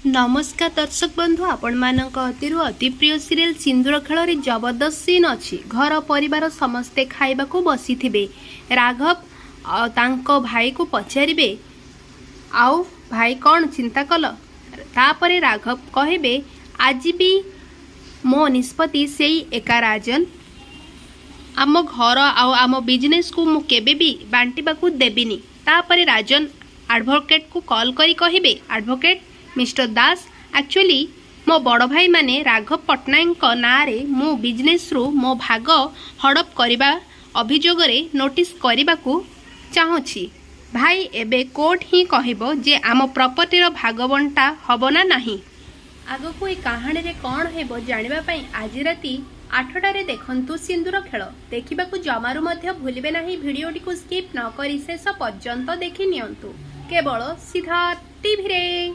नमस्कार दर्शक बंधु आपण मानक अति प्रिय सीरियल सिंदूर खेल रे जबरदस्त सीन अच्छी। घर परिवार समस्ते खाइबा को बसी थिबे। राघव तांको भाई को पचारिबे आओ भाई कौन चिंता कल। तापरे राघव कहबे आज भी मो निष्पत्ति सेई एका राजन आम घर आम बिजनेस को मु केबे भी बांटिबा को देबिनी। तापरे राजन एडवोकेट को कॉल करी कहबे एडवोकेट मिस्टर दास एक्चुअली मो बड़ भाई माने राघव पट्टनायक ना रे मो बिजनेस रु मो भाग हड़प करबा अभियोग रे नोटिस करबा को चाहूची। भाई एबे कोर्ट ही कहबो जे आम प्रॉपर्टी रो भाग बंटा हबो ना नहीं। आगो कोई कहानी रे कौन हेबो जानिबा पई आज राती 8टारे देखंतु सिंदूर खेल। देखिबा को जमारू मध्य भूलिबे नाही। वीडियोटी को स्किप न करी शेष पर्यंत देखि नियंतु केवल सिद्धार्थ टीवी रे।